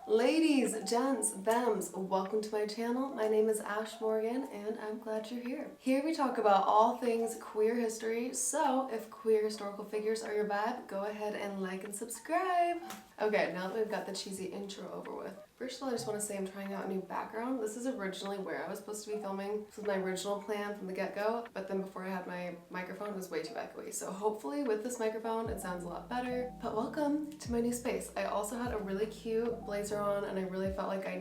Ladies, gents, thems, welcome to my channel. My name is Ash Morgan and I'm glad you're here. Here we talk about all things queer history, so if queer historical figures are your vibe, go ahead and like and subscribe. Okay, now that we've got the cheesy intro over with, first of all I just want to say I'm trying out a new background. This is originally where I was supposed to be filming. This was my original plan from the get-go, but then before I had my microphone it was way too echoey. So hopefully with this microphone it sounds a lot better. But welcome to my new space. I also had a really cute blazer on and I really felt like I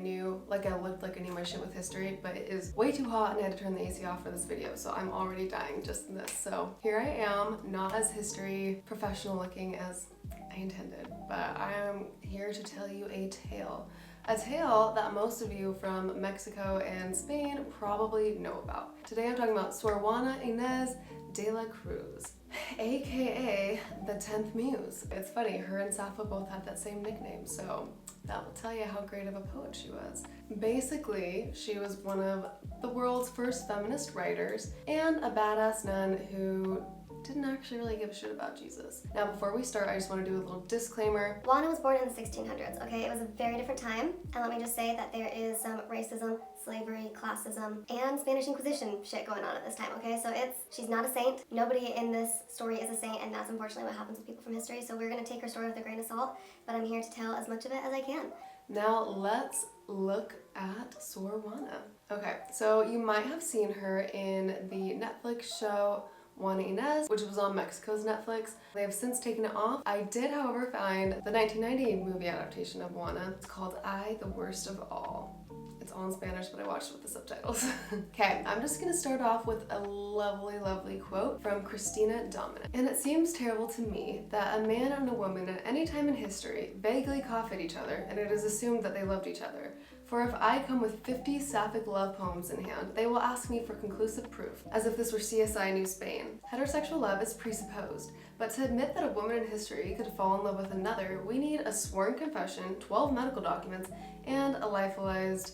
looked like I knew my shit with history, but it is way too hot and I had to turn the AC off for this video, so I'm already dying just in this. So here I am, not as history professional looking as I intended, but I am here to tell you a tale. A tale that most of you from Mexico and Spain probably know about. Today I'm talking about Sor Juana Ines de la Cruz, aka the 10th Muse. It's funny, her and Sappho both had that same nickname, so that will tell you how great of a poet she was. Basically, she was one of the world's first feminist writers and a badass nun who didn't actually really give a shit about Jesus. Now before we start, I just want to do a little disclaimer. Juana was born in the 1600s, okay? It was a very different time, and let me just say that there is some racism, slavery, classism, and Spanish Inquisition shit going on at this time, okay? So she's not a saint. Nobody in this story is a saint, and that's unfortunately what happens with people from history, so we're gonna take her story with a grain of salt, but I'm here to tell as much of it as I can. Now let's look at Sor Juana. Okay, so you might have seen her in the Netflix show Juana Ines, which was on Mexico's Netflix. They have since taken it off. I did, however, find the 1990 movie adaptation of Juana. It's called I, the Worst of All. It's all in Spanish, but I watched it with the subtitles. Okay, I'm just gonna start off with a lovely, lovely quote from Christina Dominic. And it seems terrible to me that a man and a woman at any time in history vaguely cough at each other, and it is assumed that they loved each other. For if I come with 50 sapphic love poems in hand, they will ask me for conclusive proof, as if this were CSI New Spain. Heterosexual love is presupposed, but to admit that a woman in history could fall in love with another, we need a sworn confession, 12 medical documents, and a lyophilized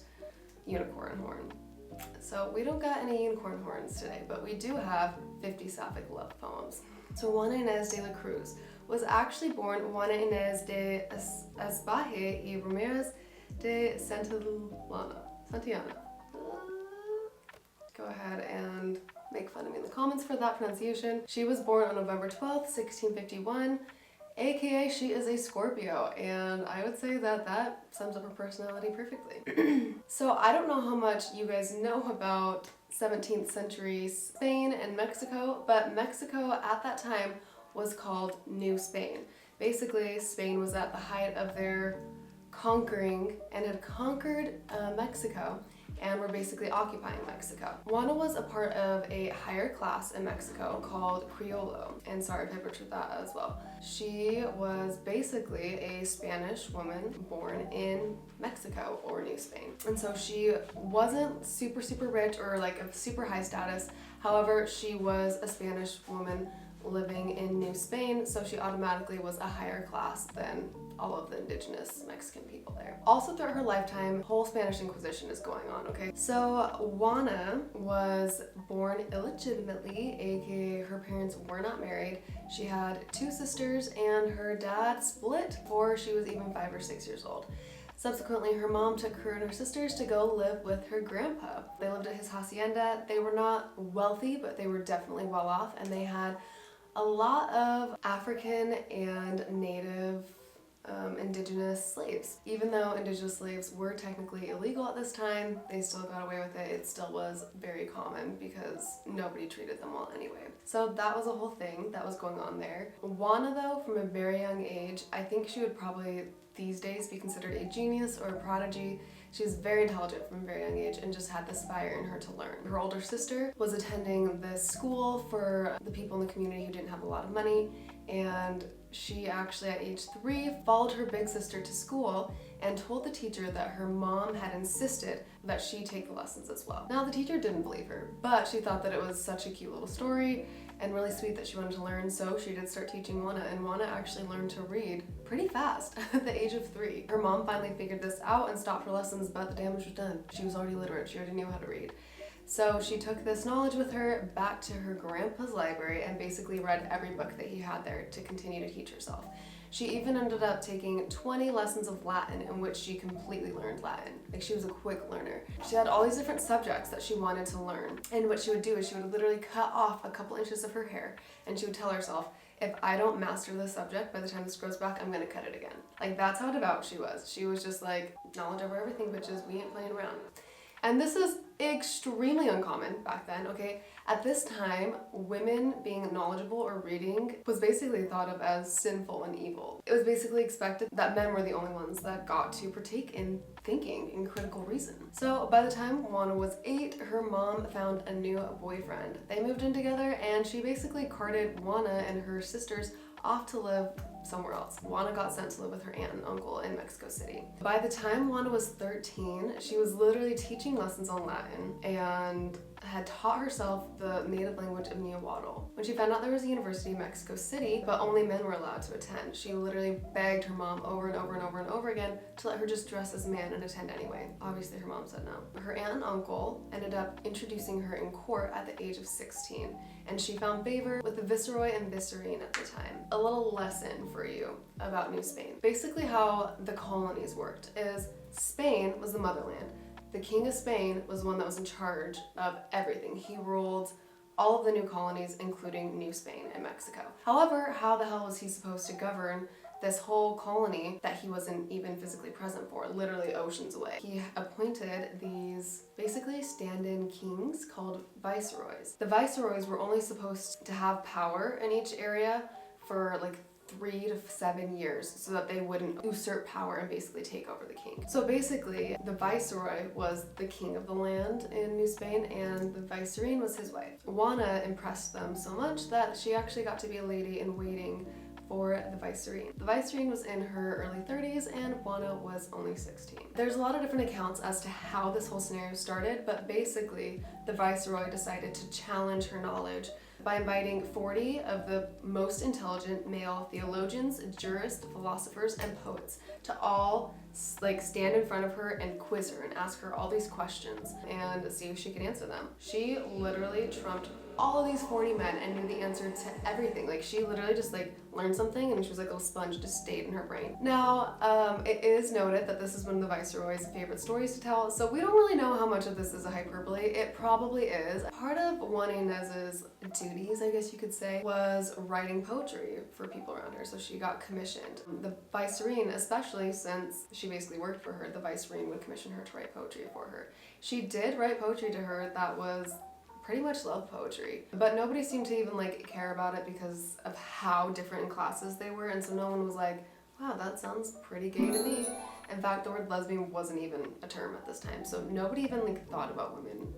unicorn horn. So we don't got any unicorn horns today, but we do have 50 sapphic love poems. So Juana Ines de la Cruz was actually born Juana Ines de Asbaje y Ramirez de Santillana. Go ahead and make fun of me in the comments for that pronunciation. She was born on November 12th, 1651, aka she is a Scorpio, and I would say that that sums up her personality perfectly. So I don't know how much you guys know about 17th century Spain and Mexico, but Mexico at that time was called New Spain. Basically, Spain was at the height of their conquering and had conquered Mexico and were basically occupying Mexico. Juana was a part of a higher class in Mexico called Criollo, and sorry if I butchered that as well. She was basically a Spanish woman born in Mexico or New Spain. And so she wasn't super rich or like of super high status. However, she was a Spanish woman living in New Spain, so she automatically was a higher class than all of the indigenous Mexican people there. Also throughout her lifetime, whole Spanish Inquisition is going on, okay? So Juana was born illegitimately, aka her parents were not married. She had two sisters and her dad split before she was even 5 or 6 years old. Subsequently, her mom took her and her sisters to go live with her grandpa. They lived at his hacienda. They were not wealthy, but they were definitely well off, and they had a lot of African and native indigenous slaves. Even though indigenous slaves were technically illegal at this time, they still got away with it. It still was very common because nobody treated them well anyway. So that was a whole thing that was going on there. Juana, though, from a very young age, I think she would probably these days be considered a genius or a prodigy. She was very intelligent from a very young age and just had this fire in her to learn. Her older sister was attending this school for the people in the community who didn't have a lot of money, and she actually at age 3 followed her big sister to school and told the teacher that her mom had insisted that she take the lessons as well. Now the teacher didn't believe her, but she thought that it was such a cute little story and really sweet that she wanted to learn, so she did start teaching Juana, and Juana actually learned to read pretty fast at the age of 3. Her mom finally figured this out and stopped her lessons, but the damage was done. She was already literate, she already knew how to read. So she took this knowledge with her back to her grandpa's library and basically read every book that he had there to continue to teach herself. She even ended up taking 20 lessons of Latin in which she completely learned Latin. Like, she was a quick learner. She had all these different subjects that she wanted to learn. And what she would do is she would literally cut off a couple inches of her hair, and she would tell herself, if I don't master this subject by the time this grows back, I'm gonna cut it again. Like, that's how devout she was. She was just like, knowledge over everything, bitches, we ain't playing around. And this is extremely uncommon back then, okay? At this time, women being knowledgeable or reading was basically thought of as sinful and evil. It was basically expected that men were the only ones that got to partake in thinking and critical reason. So by the time Juana was 8, her mom found a new boyfriend. They moved in together, and she basically carted Juana and her sisters off to live somewhere else. Juana got sent to live with her aunt and uncle in Mexico City. By the time Juana was 13, she was literally teaching lessons on Latin and had taught herself the native language of Nahuatl. When she found out there was a university in Mexico City, but only men were allowed to attend, she literally begged her mom over and over and over and over again to let her just dress as a man and attend anyway. Obviously, her mom said no. Her aunt and uncle ended up introducing her in court at the age of 16, and she found favor with the viceroy and vicereine at the time. A little lesson for you about New Spain. Basically, how the colonies worked is Spain was the motherland. The King of Spain was the one that was in charge of everything. He ruled all of the new colonies, including New Spain and Mexico. However, how the hell was he supposed to govern this whole colony that he wasn't even physically present for, literally oceans away? He appointed these basically stand-in kings called viceroys. The viceroys were only supposed to have power in each area for like 3 to 7 years so that they wouldn't usurp power and basically take over the king. So basically, the viceroy was the king of the land in New Spain, and the vicereine was his wife. Juana impressed them so much that she actually got to be a lady in waiting for the vicereine. The vicereine was in her early 30s and Juana was only 16. There's a lot of different accounts as to how this whole scenario started, but basically the viceroy decided to challenge her knowledge by inviting 40 of the most intelligent male theologians, jurists, philosophers, and poets to all stand in front of her and quiz her and ask her all these questions and see if she could answer them. She literally trumped all of these 40 men and knew the answer to everything. Like, she literally just learned something and she was like a little sponge, just stayed in her brain. Now, it is noted that this is one of the viceroy's favorite stories to tell, so we don't really know how much of this is a hyperbole. It probably is. Part of Juana Ines's duties, I guess you could say, was writing poetry for people around her, so she got commissioned. The vicereine, especially since she basically worked for her, the vicereine would commission her to write poetry for her. She did write poetry to her that was pretty much love poetry, but nobody seemed to even care about it because of how different in classes they were, and so no one was like, wow, that sounds pretty gay to me. In fact, the word lesbian wasn't even a term at this time, so nobody even thought about women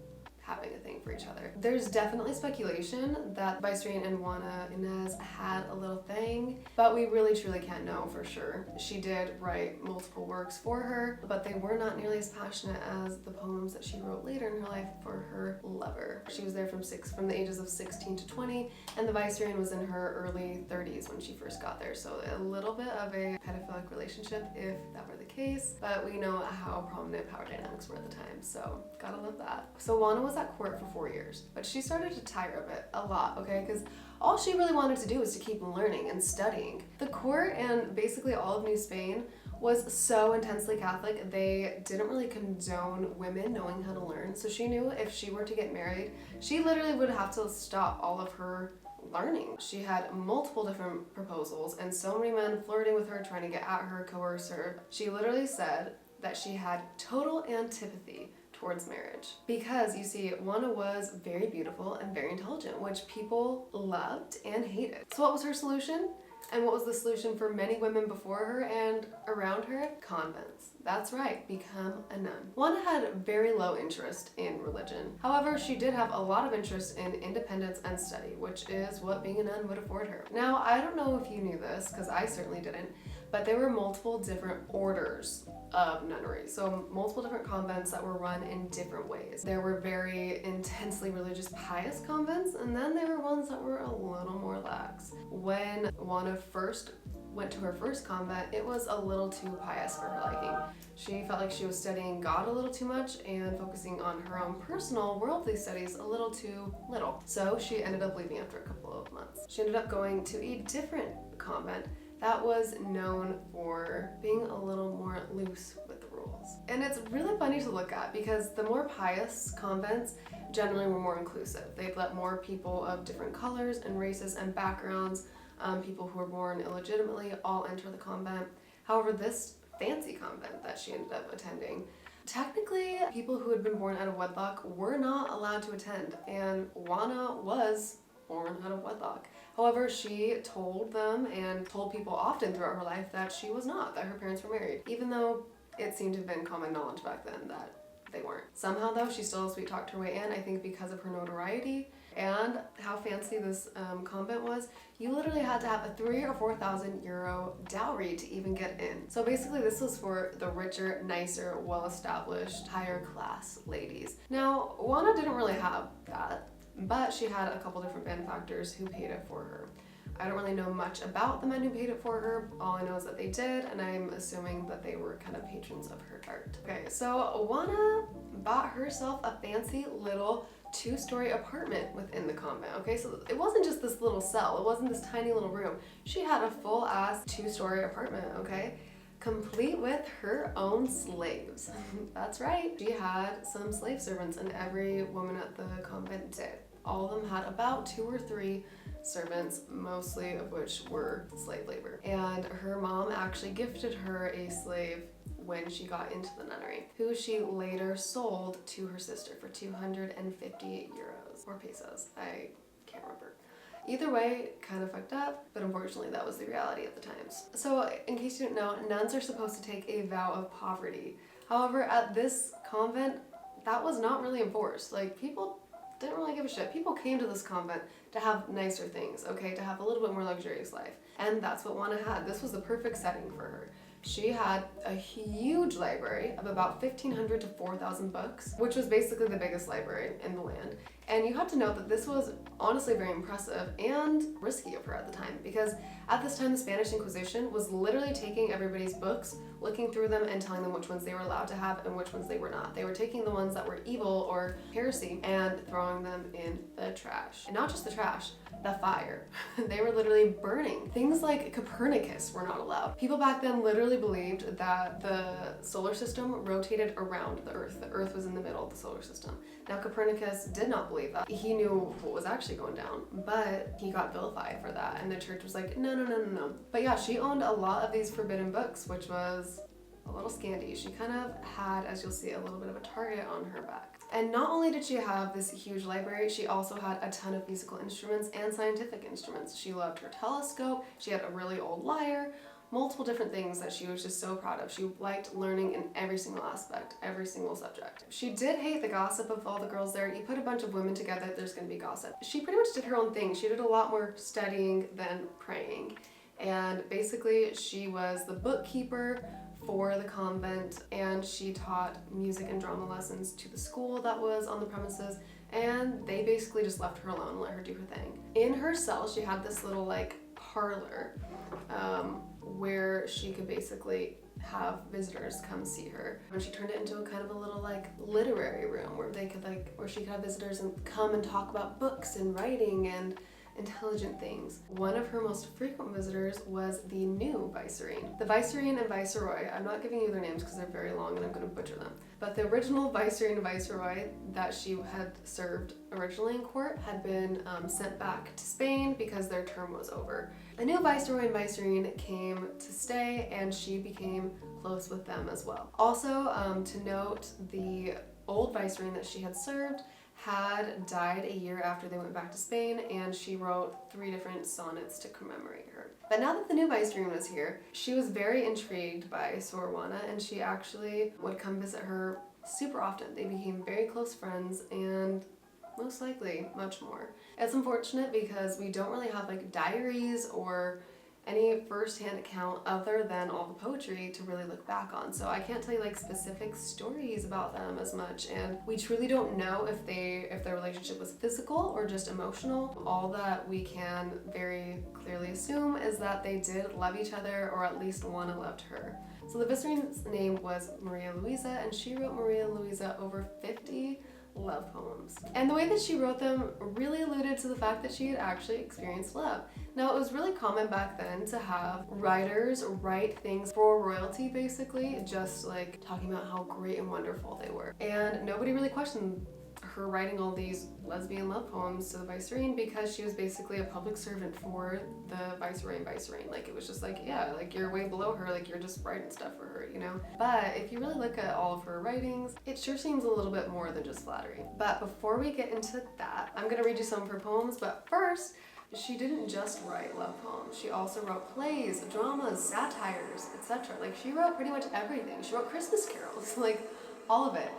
having a thing for each other. There's definitely speculation that Vicereine and Juana Ines had a little thing, but we really truly can't know for sure. She did write multiple works for her, but they were not nearly as passionate as the poems that she wrote later in her life for her lover. She was there from the ages of 16 to 20, and the Vicereine was in her early 30s when she first got there, so a little bit of a pedophilic relationship if that were the case, but we know how prominent power dynamics were at the time, so gotta love that. So Juana was at court for 4 years, but she started to tire of it a lot, okay? Because all she really wanted to do was to keep learning and studying. The court and basically all of New Spain was so intensely Catholic, they didn't really condone women knowing how to learn, so she knew if she were to get married, she literally would have to stop all of her learning. She had multiple different proposals and so many men flirting with her, trying to get at her, coerce her. She literally said that she had total antipathy towards marriage. Because you see, Juana was very beautiful and very intelligent, which people loved and hated. So what was her solution? And what was the solution for many women before her and around her? Convents. That's right, become a nun. Juana had very low interest in religion. However, she did have a lot of interest in independence and study, which is what being a nun would afford her. Now, I don't know if you knew this, because I certainly didn't, but there were multiple different orders of nunnery. So multiple different convents that were run in different ways. There were very intensely religious, pious convents, and then there were ones that were a little more lax. When Juana first went to her first convent, it was a little too pious for her liking. She felt like she was studying God a little too much and focusing on her own personal worldly studies a little too little. So she ended up leaving after a couple of months. She ended up going to a different convent that was known for being a little more loose with the rules. And it's really funny to look at because the more pious convents generally were more inclusive. They'd let more people of different colors and races and backgrounds, people who were born illegitimately, all enter the convent. However, this fancy convent that she ended up attending, technically people who had been born out of wedlock were not allowed to attend, and Juana was born out of wedlock. However, she told them and told people often throughout her life that she was not, that her parents were married, even though it seemed to have been common knowledge back then that they weren't. Somehow though, she still sweet talked her way in, I think because of her notoriety and how fancy this convent was. You literally had to have a 3,000 or 4,000 euro dowry to even get in. So basically this was for the richer, nicer, well-established, higher class ladies. Now, Juana didn't really have that, but she had a couple different benefactors who paid it for her. I don't really know much about the men who paid it for her. All I know is that they did, and I'm assuming that they were kind of patrons of her art. Okay, so Juana bought herself a fancy little 2-story apartment within the convent. Okay, so it wasn't just this little cell, it wasn't this tiny little room. She had a full ass 2-story apartment, okay? Complete with her own slaves. That's right. She had some slave servants, and every woman at the convent did. All of them had about 2 or 3 servants, mostly of which were slave labor. And her mom actually gifted her a slave when she got into the nunnery, who she later sold to her sister for 250 euros or pesos. I can't remember. Either way, kind of fucked up, but unfortunately that was the reality of the times. So in case you didn't know, nuns are supposed to take a vow of poverty. However, at this convent, that was not really enforced. Like, people didn't really give a shit. People came to this convent to have nicer things, okay, to have a little bit more luxurious life. And that's what Juana had. This was the perfect setting for her. She had a huge library of about 1,500 to 4,000 books, which was basically the biggest library in the land. And you have to note that this was honestly very impressive and risky of her at the time, because at this time the Spanish Inquisition was literally taking everybody's books, looking through them and telling them which ones they were allowed to have and which ones they were not. They were taking the ones that were evil or heresy and throwing them in the trash. And not just the trash, the fire. They were literally burning. Things like Copernicus were not allowed. People back then literally believed that the solar system rotated around the Earth. The Earth was in the middle of the solar system. Now, Copernicus did not believe that. He knew what was actually going down, but he got vilified for that, and the church was like, no. But yeah, she owned a lot of these forbidden books, which was a little scandy. She kind of had, as you'll see, a little bit of a target on her back. And not only did she have this huge library, she also had a ton of musical instruments and scientific instruments. She loved her telescope, she had a really old lyre, multiple different things that she was just so proud of. She liked learning in every single aspect, every single subject. She did hate the gossip of all the girls there. You put a bunch of women together, there's gonna be gossip. She pretty much did her own thing. She did a lot more studying than praying. And basically, she was the bookkeeper for the convent, and she taught music and drama lessons to the school that was on the premises, and they basically just left her alone and let her do her thing. In her cell, she had this little like parlor where she could basically have visitors come see her. And she turned it into a kind of a little like literary room where they could where she could have visitors and come and talk about books and writing and intelligent things. One of her most frequent visitors was the new vicereine. The vicereine and viceroy, I'm not giving you their names because they're very long and I'm going to butcher them, but the original vicereine and viceroy that she had served originally in court had been sent back to Spain because their term was over. The new viceroy and vicereine came to stay, and she became close with them as well. Also, to note, the old vicereine that she had served had died a year after they went back to Spain, and she wrote 3 different sonnets to commemorate her. But now that the new vicereine was here, she was very intrigued by Sor Juana, and she actually would come visit her super often. They became very close friends, and most likely much more. It's unfortunate because we don't really have like diaries or any first-hand account other than all the poetry to really look back on. So I can't tell you like specific stories about them as much, and we truly don't know if their relationship was physical or just emotional. All that we can very clearly assume is that they did love each other, or at least Juana loved her. So the vicereine's name was Maria Luisa, and she wrote Maria Luisa over 50 love poems. And the way that she wrote them really alluded to the fact that she had actually experienced love. Now, it was really common back then to have writers write things for royalty, basically, just like talking about how great and wonderful they were. And nobody really questioned her writing all these lesbian love poems to the viceroy because she was basically a public servant for the viceroy and viceroy. Like, it was just like, yeah, like you're way below her, like you're just writing stuff for her, you know? But if you really look at all of her writings, it sure seems a little bit more than just flattery. But before we get into that, I'm gonna read you some of her poems, but first, she didn't just write love poems. She also wrote plays, dramas, satires, etc. Like, she wrote pretty much everything. She wrote Christmas carols, like all of it.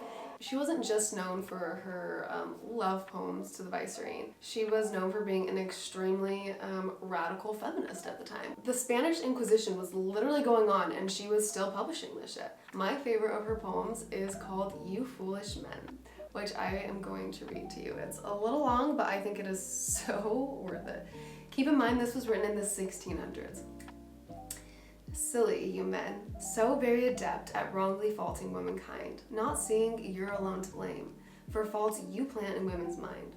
She wasn't just known for her love poems to the viceroy. She was known for being an extremely radical feminist at the time. The Spanish Inquisition was literally going on and she was still publishing this shit. My favorite of her poems is called You Foolish Men, which I am going to read to you. It's a little long, but I think it is so worth it. Keep in mind, this was written in the 1600s. Silly, you men, so very adept at wrongly faulting womankind, not seeing you're alone to blame, for faults you plant in women's mind.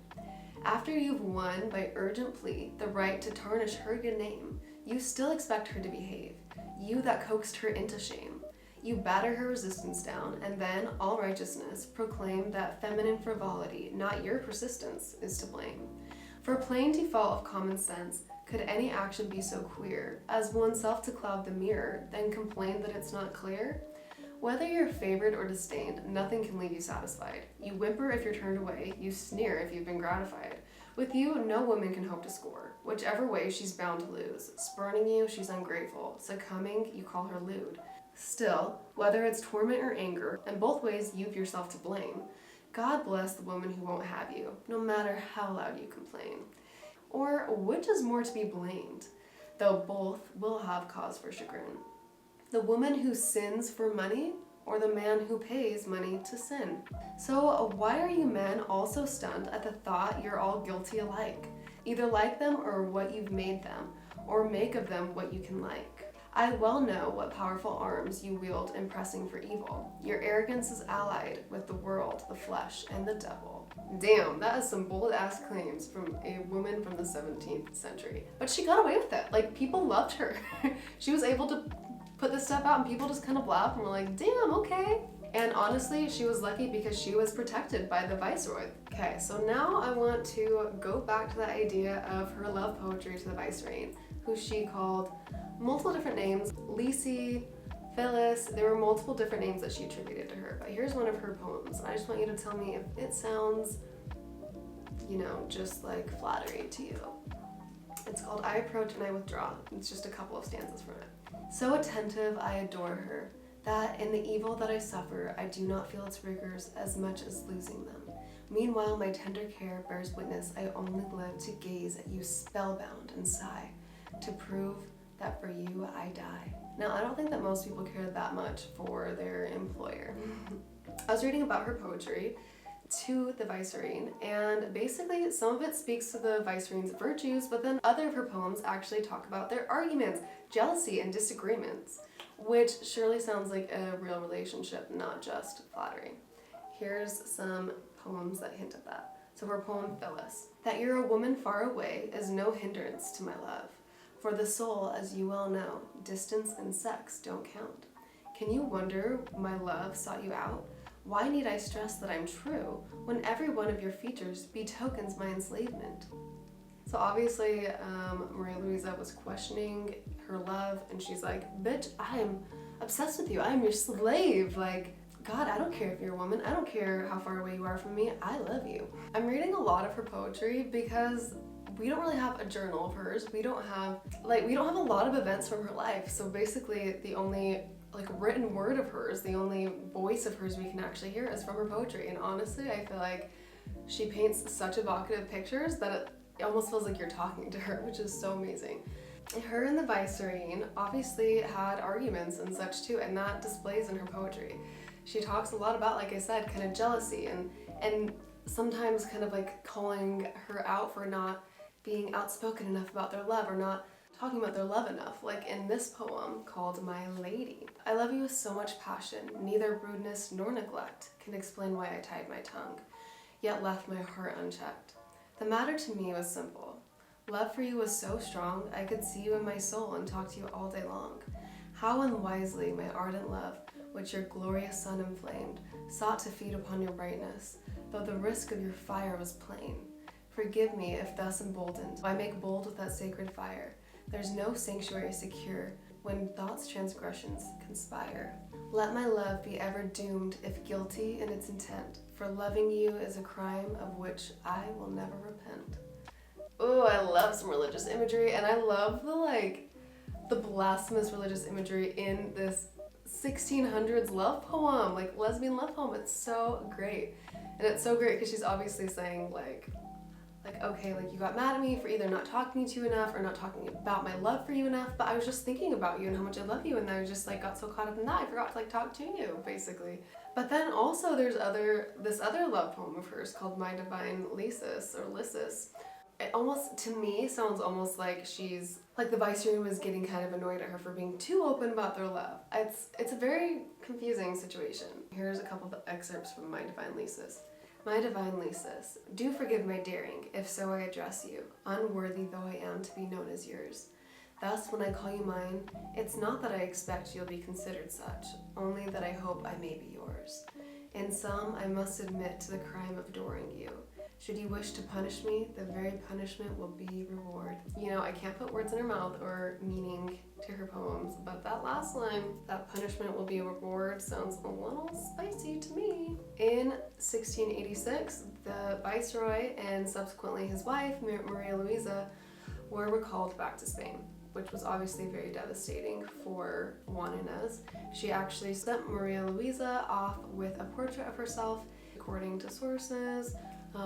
After you've won, by urgent plea, the right to tarnish her good name, you still expect her to behave, you that coaxed her into shame. You batter her resistance down, and then, all righteousness, proclaim that feminine frivolity, not your persistence, is to blame. For plain default of common sense, could any action be so queer as oneself to cloud the mirror, then complain that it's not clear? Whether you're favored or disdained, nothing can leave you satisfied. You whimper if you're turned away, you sneer if you've been gratified. With you, no woman can hope to score. Whichever way, she's bound to lose. Spurning you, she's ungrateful. Succumbing, you call her lewd. Still, whether it's torment or anger, and both ways you've yourself to blame, God bless the woman who won't have you, no matter how loud you complain. Or which is more to be blamed, though both will have cause for chagrin? The woman who sins for money, or the man who pays money to sin? So why are you men all so stunned at the thought you're all guilty alike? Either like them or what you've made them, or make of them what you can like. I well know what powerful arms you wield in pressing for evil. Your arrogance is allied with the world, the flesh, and the devil. Damn, that is some bold ass claims from a woman from the 17th century. But she got away with it. Like, people loved her. She was able to put this stuff out and people just kind of laughed and were like, damn, okay. And honestly, she was lucky because she was protected by the viceroy. Okay, so now I want to go back to the idea of her love poetry to the viceroy, who she called multiple different names. Lisi, Phyllis, there were multiple different names that she attributed to her, but here's one of her poems. I just want you to tell me if it sounds, you know, just like flattery to you. It's called I Approach and I Withdraw. It's just a couple of stanzas from it. So attentive I adore her, that in the evil that I suffer, I do not feel its rigors as much as losing them. Meanwhile, my tender care bears witness I only live to gaze at you spellbound and sigh, to prove that for you I die. Now, I don't think that most people care that much for their employer. I was reading about her poetry to the viceroy, and basically some of it speaks to the viceroy's virtues, but then other of her poems actually talk about their arguments, jealousy, and disagreements, which surely sounds like a real relationship, not just flattery. Here's some poems that hint at that. So her poem, Phyllis. That you're a woman far away is no hindrance to my love. For the soul, as you well know, distance and sex don't count. Can you wonder my love sought you out? Why need I stress that I'm true, when every one of your features betokens my enslavement? So obviously, Maria Luisa was questioning her love, and she's like, bitch, I am obsessed with you. I am your slave. Like, God, I don't care if you're a woman. I don't care how far away you are from me. I love you. I'm reading a lot of her poetry because we don't really have a journal of hers. We don't have a lot of events from her life. So basically the only written word of hers, the only voice of hers we can actually hear is from her poetry. And honestly, I feel like she paints such evocative pictures that it almost feels like you're talking to her, which is so amazing. Her and the viceroy obviously had arguments and such too, and that displays in her poetry. She talks a lot about, like I said, kind of jealousy and sometimes kind of like calling her out for not being outspoken enough about their love or not talking about their love enough, like in this poem called My Lady. I love you with so much passion, neither rudeness nor neglect can explain why I tied my tongue. yet left my heart unchecked. The matter to me was simple. Love for you was so strong, I could see you in my soul and talk to you all day long. How unwisely my ardent love, which your glorious sun inflamed, sought to feed upon your brightness, though the risk of your fire was plain. Forgive me if thus emboldened, I make bold with that sacred fire. There's no sanctuary secure when thought's transgressions conspire. Let my love be ever doomed if guilty in its intent, for loving you is a crime of which I will never repent. Oh, I love some religious imagery, and I love the blasphemous religious imagery in this 1600s love poem, like lesbian love poem. It's so great. And it's so great because she's obviously saying okay, you got mad at me for either not talking to you enough or not talking about my love for you enough, but I was just thinking about you and how much I love you, and I just got so caught up in that I forgot to talk to you, basically. But then also there's this other love poem of hers called My Divine Lysis or Lysis. It almost, to me, sounds almost like she's, the viceroy was getting kind of annoyed at her for being too open about their love. It's a very confusing situation. Here's a couple of excerpts from My Divine Lysis. My divine Lysis, do forgive my daring, if so I address you, unworthy though I am to be known as yours. Thus, when I call you mine, it's not that I expect you'll be considered such, only that I hope I may be yours. In sum, I must admit to the crime of adoring you. Should you wish to punish me, the very punishment will be reward. I can't put words in her mouth or meaning to her poems, but that last line, that punishment will be a reward, sounds a little spicy to me. In 1686, the viceroy and subsequently his wife, Maria Luisa, were recalled back to Spain, which was obviously very devastating for Juana Ines. She actually sent Maria Luisa off with a portrait of herself. According to sources,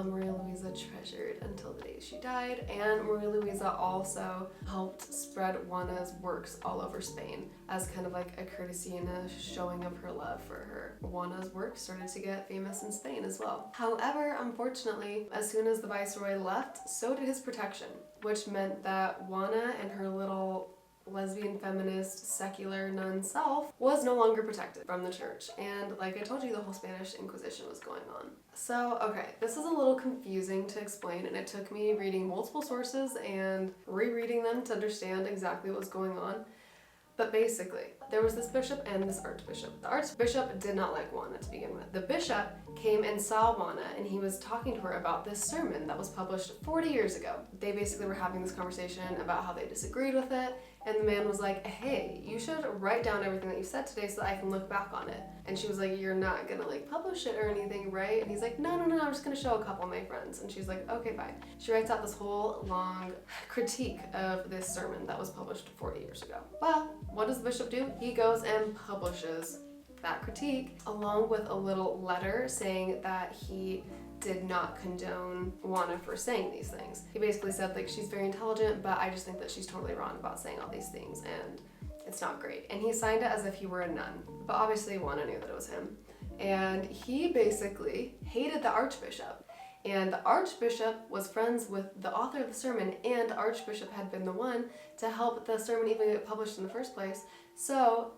Maria Luisa treasured until the day she died, and Maria Luisa also helped spread Juana's works all over Spain as kind of a courtesy and a showing of her love for her. Juana's works started to get famous in Spain as well. However, unfortunately, as soon as the viceroy left, so did his protection, which meant that Juana and her little lesbian, feminist, secular nun self was no longer protected from the church. And like I told you, the whole Spanish Inquisition was going on. So, okay, this is a little confusing to explain, and it took me reading multiple sources and rereading them to understand exactly what was going on. But basically, there was this bishop and this archbishop. The archbishop did not like Juana to begin with. The bishop came and saw Juana, and he was talking to her about this sermon that was published 40 years ago. They basically were having this conversation about how they disagreed with it, and the man was like, hey, you should write down everything that you said today so that I can look back on it. And she was like, you're not gonna publish it or anything, right? And he's like, no, I'm just gonna show a couple of my friends. And she's like, okay, fine. She writes out this whole long critique of this sermon that was published 40 years ago. Well, what does the bishop do? He goes and publishes that critique along with a little letter saying that he did not condone Juana for saying these things. He basically said she's very intelligent, but I just think that she's totally wrong about saying all these things and it's not great. And he signed it as if he were a nun, but obviously Juana knew that it was him. And he basically hated the archbishop. And the archbishop was friends with the author of the sermon, and the archbishop had been the one to help the sermon even get published in the first place. So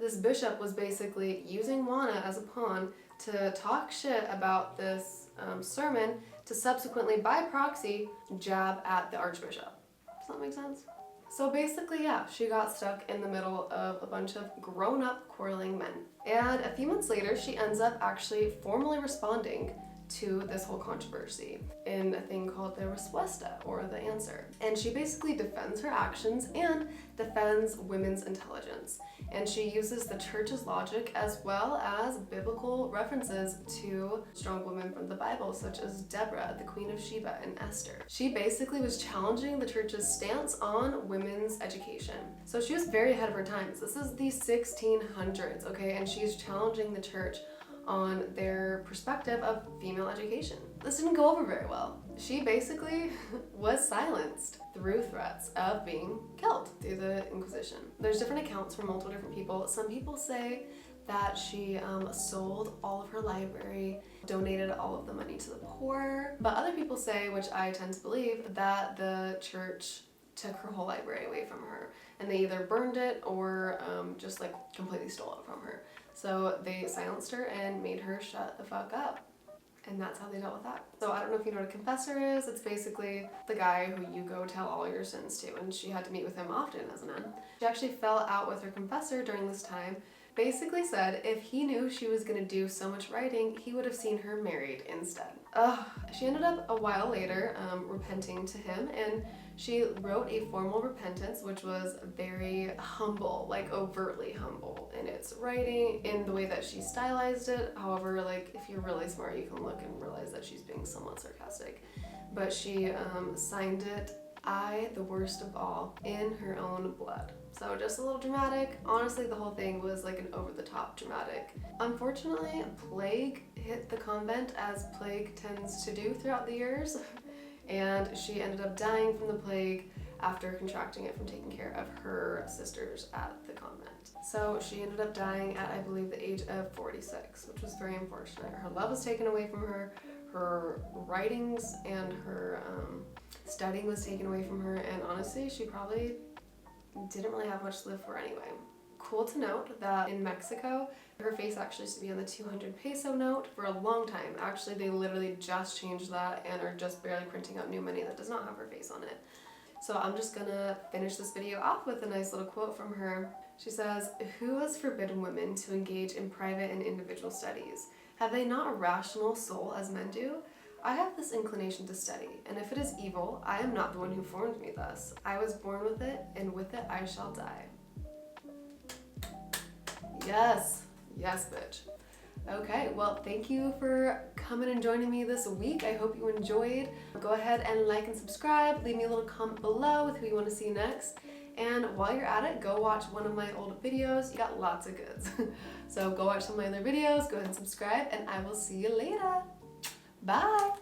this bishop was basically using Juana as a pawn to talk shit about this sermon to subsequently, by proxy, jab at the archbishop. Does that make sense? So basically, yeah, she got stuck in the middle of a bunch of grown-up quarreling men. And a few months later, she ends up actually formally responding to this whole controversy in a thing called the respuesta, or the answer. And she basically defends her actions and defends women's intelligence. And she uses the church's logic as well as biblical references to strong women from the Bible, such as Deborah, the Queen of Sheba, and Esther. She basically was challenging the church's stance on women's education. So she was very ahead of her times. This is the 1600s, okay? And she's challenging the church on their perspective of female education. This didn't go over very well. She basically was silenced through threats of being killed through the Inquisition. There's different accounts from multiple different people. Some people say that she sold all of her library, donated all of the money to the poor. But other people say, which I tend to believe, that the church took her whole library away from her, and they either burned it or just completely stole it from her. So they silenced her and made her shut the fuck up. And that's how they dealt with that. So I don't know if you know what a confessor is. It's basically the guy who you go tell all your sins to, and she had to meet with him often as a nun. She actually fell out with her confessor during this time. Basically said if he knew she was gonna do so much writing, he would have seen her married instead. She ended up a while later repenting to him, and she wrote a formal repentance, which was very humble, like overtly humble in its writing, in the way that she stylized it. However, like if you're really smart, you can look and realize that she's being somewhat sarcastic. But she signed it, I, the worst of all, in her own blood. So just a little dramatic. Honestly, the whole thing was like an over-the-top dramatic. Unfortunately, plague hit the convent, as plague tends to do throughout the years, and she ended up dying from the plague after contracting it from taking care of her sisters at the convent. So she ended up dying at, I believe, the age of 46, which was very unfortunate. Her love was taken away from her, her writings and her studying was taken away from her, and honestly, she probably didn't really have much to live for anyway. Cool to note that in Mexico, her face actually used to be on the 200 peso note for a long time. Actually, they literally just changed that and are just barely printing out new money that does not have her face on it. So I'm just gonna finish this video off with a nice little quote from her. She says, "Who has forbidden women to engage in private and individual studies? Have they not a rational soul as men do? I have this inclination to study, and if it is evil, I am not the one who formed me thus. I was born with it, and with it I shall die." Yes, yes, bitch. Okay, well, thank you for coming and joining me this week. I hope you enjoyed. Go ahead and like and subscribe. Leave me a little comment below with who you want to see next. And while you're at it, go watch one of my old videos. You got lots of goods. So go watch some of my other videos, go ahead and subscribe, and I will see you later. Bye!